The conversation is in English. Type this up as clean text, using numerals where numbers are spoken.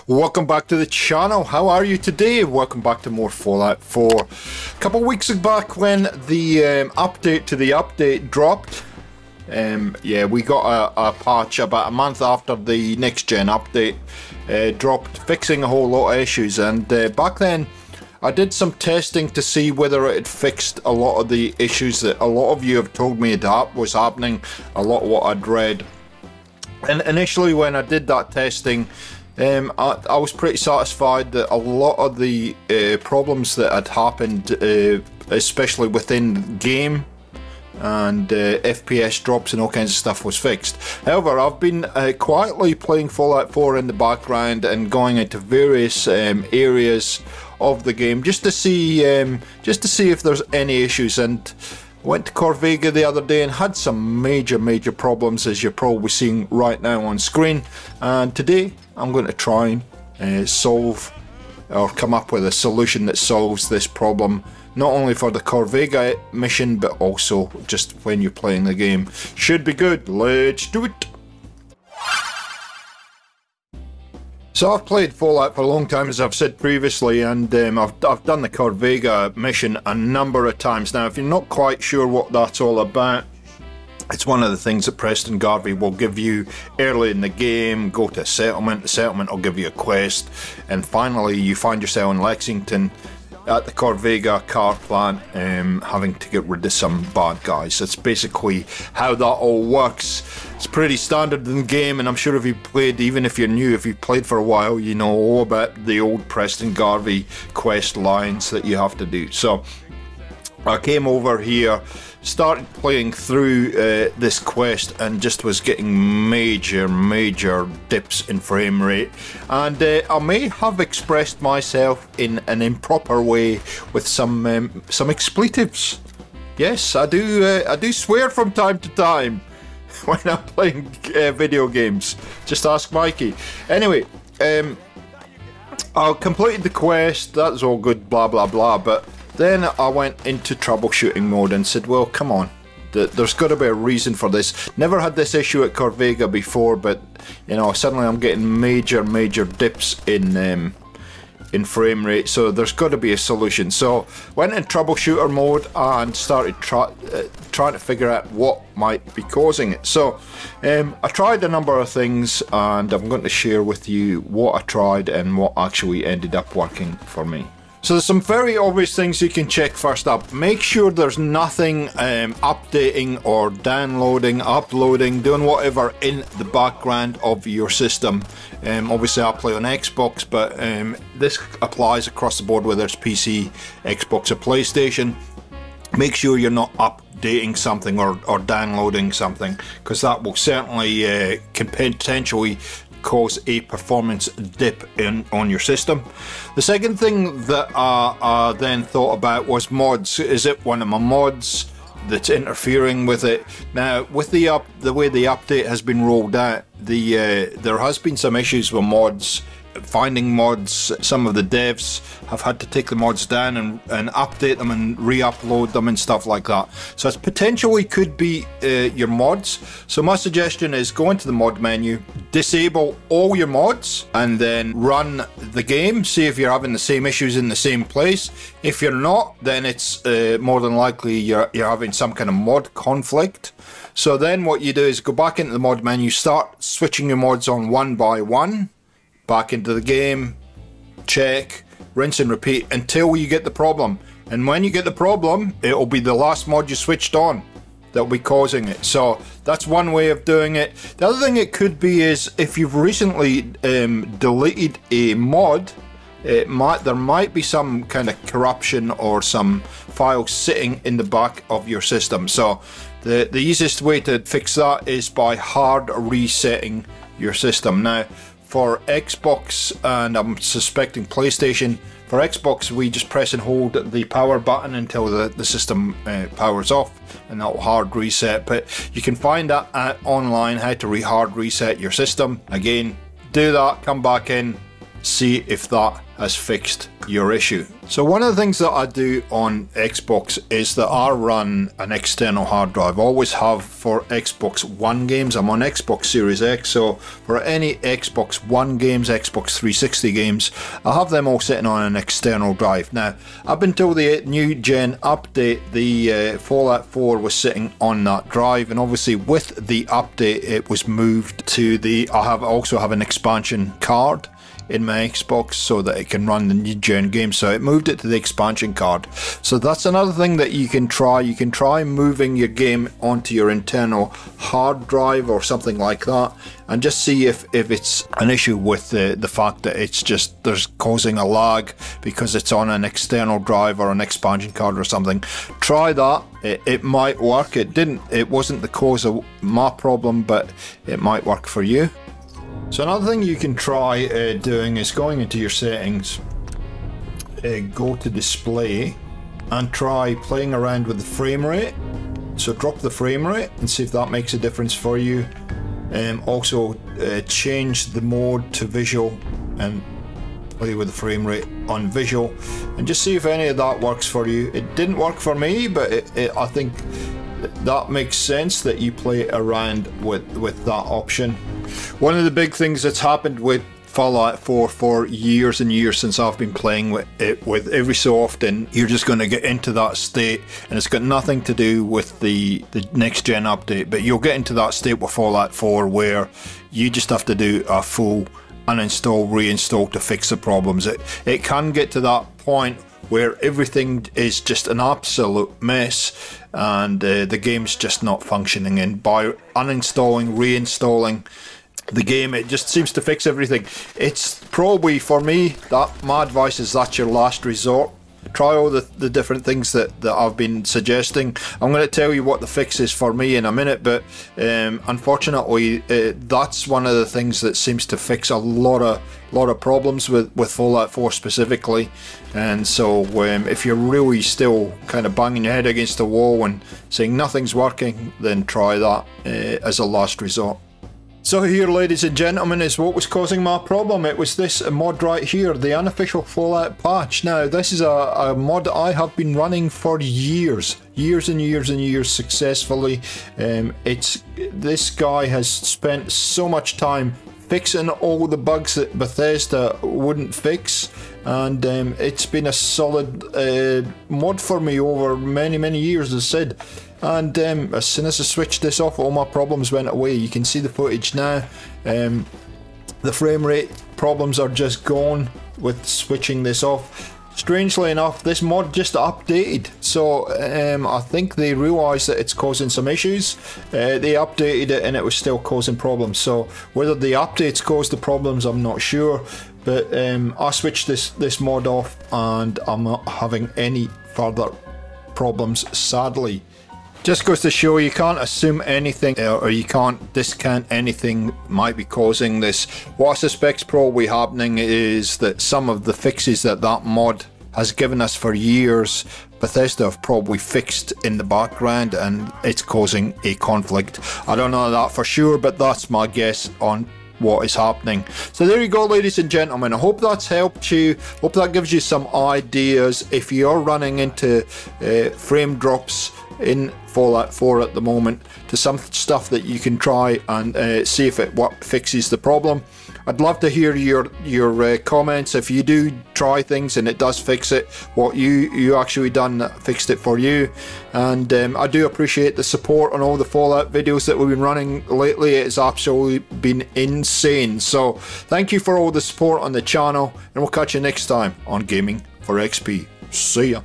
Welcome back to the channel. How are you today? Welcome back to more Fallout 4. A couple of weeks back when the update to the update dropped, yeah, we got a patch about a month after the next gen update dropped, fixing a whole lot of issues, and back then I did some testing to see whether it had fixed a lot of the issues that a lot of you have told me that was happening, a lot of what I'd read. And initially when I did that testing, I was pretty satisfied that a lot of the problems that had happened, especially within game and FPS drops and all kinds of stuff, was fixed. However, I've been quietly playing Fallout 4 in the background and going into various areas of the game just to see if there's any issues, and went to Corvega the other day and had some major problems, as you're probably seeing right now on screen. And today I'm going to try and solve or come up with a solution that solves this problem, not only for the Corvega mission but also just when you're playing the game. Should be good. Let's do it. So I've played Fallout for a long time, as I've said previously, and I've done the Corvega mission a number of times now. If you're not quite sure what that's all about, it's one of the things that Preston Garvey will give you early in the game. Go to a settlement, the settlement will give you a quest, and finally you find yourself in Lexington at the Corvega car plant, having to get rid of some bad guys. That's basically how that all works. It's pretty standard in the game, and I'm sure if you played, even if you're new, if you've played for a while, you know all about the old Preston Garvey quest lines that you have to do. So I came over here, started playing through this quest, and just was getting major dips in frame rate, and I may have expressed myself in an improper way with some expletives. Yes, I do swear from time to time when I'm playing video games. Just ask Mikey. Anyway, I completed the quest. That was all good, blah blah blah, but then I went into troubleshooting mode and said, well, come on, there's got to be a reason for this. Never had this issue at Corvega before, but you know, suddenly I'm getting major dips in frame rate, so there's got to be a solution. So went in troubleshooter mode and started trying to figure out what might be causing it. So I tried a number of things, and I'm going to share with you what I tried and what actually ended up working for me. So there's some very obvious things you can check first up. Make sure there's nothing updating or downloading, uploading, doing whatever in the background of your system. Obviously I play on Xbox, but this applies across the board, whether it's PC, Xbox or PlayStation. Make sure you're not updating something or downloading something, because that will certainly can potentially cause a performance dip on your system. The second thing that I then thought about was mods. Is it one of my mods that's interfering with it? Now, with the way the update has been rolled out, there has been some issues with mods. Finding mods, some of the devs have had to take the mods down and update them and re-upload them and stuff like that. So it potentially could be your mods. So my suggestion is go into the mod menu, disable all your mods, and then run the game. See if you're having the same issues in the same place. If you're not, then it's more than likely you're having some kind of mod conflict. So then what you do is go back into the mod menu, start switching your mods on one by one. Back into the game, check, rinse and repeat until you get the problem. And when you get the problem, it'll be the last mod you switched on that'll be causing it. So that's one way of doing it. The other thing it could be is if you've recently deleted a mod, there might be some kind of corruption or some files sitting in the back of your system. So the easiest way to fix that is by hard resetting your system. Now, for Xbox, and I'm suspecting PlayStation, for Xbox we just press and hold the power button until the system powers off, and that will hard reset. But you can find that online, how to hard reset your system. Again, do that, come back in, see if that has fixed your issue. So one of the things that I do on Xbox is that I run an external hard drive. I always have for Xbox One games. I'm on Xbox Series X, so for any Xbox One games, Xbox 360 games, I have them all sitting on an external drive. Now, up until the new gen update, the Fallout 4 was sitting on that drive, and obviously with the update it was moved to the, I also have an expansion card in my Xbox so that it can run the new gen game, so it moved it to the expansion card. So that's another thing that you can try. You can try moving your game onto your internal hard drive or something like that, and just see if it's an issue with the fact that it's just there's causing a lag because it's on an external drive or an expansion card or something. Try that. It might work. It wasn't the cause of my problem, but it might work for you. So another thing you can try doing is going into your settings, go to display, and try playing around with the frame rate. So drop the frame rate and see if that makes a difference for you. Also change the mode to visual and play with the frame rate on visual, and just see if any of that works for you. It didn't work for me, but I think that makes sense that you play around with that option. One of the big things that's happened with Fallout 4 for years and years since I've been playing with it, with every so often you're just going to get into that state, and it's got nothing to do with the next gen update, but you'll get into that state with Fallout 4 where you just have to do a full uninstall, reinstall to fix the problems. It can get to that point where everything is just an absolute mess and the game's just not functioning, and by uninstalling, reinstalling the game, it just seems to fix everything. It's probably, for me, that my advice is that's your last resort. Try all the different things that I've been suggesting. I'm going to tell you what the fix is for me in a minute, but unfortunately that's one of the things that seems to fix a lot of problems with Fallout 4 specifically. And so if you're really still kind of banging your head against the wall and saying nothing's working, then try that as a last resort. So here, ladies and gentlemen, is what was causing my problem. It was this mod right here, the unofficial Fallout patch. Now, this is a mod I have been running for years and years successfully. This guy has spent so much time fixing all the bugs that Bethesda wouldn't fix, and it's been a solid mod for me over many years, as I said. And as soon as I switched this off, all my problems went away. You can see the footage now. The frame rate problems are just gone with switching this off. Strangely enough, this mod just updated, so I think they realised that it's causing some issues. They updated it and it was still causing problems, so whether the updates caused the problems, I'm not sure, but I switched this mod off and I'm not having any further problems, sadly. Just goes to show you can't assume anything, or you can't discount anything might be causing this. What I suspect's probably happening is that some of the fixes that mod has given us for years, Bethesda have probably fixed in the background, and it's causing a conflict. I don't know that for sure, but that's my guess on what is happening. So there you go, ladies and gentlemen. I hope that's helped you. Hope that gives you some ideas if you're running into frame drops in Fallout 4 at the moment, to some stuff that you can try and see if it fixes the problem. I'd love to hear your comments if you do try things and it does fix it, what you actually done that fixed it for you. And I do appreciate the support on all the Fallout videos that we've been running lately. It's absolutely been insane, so thank you for all the support on the channel, and we'll catch you next time on Gaming for XP. See ya.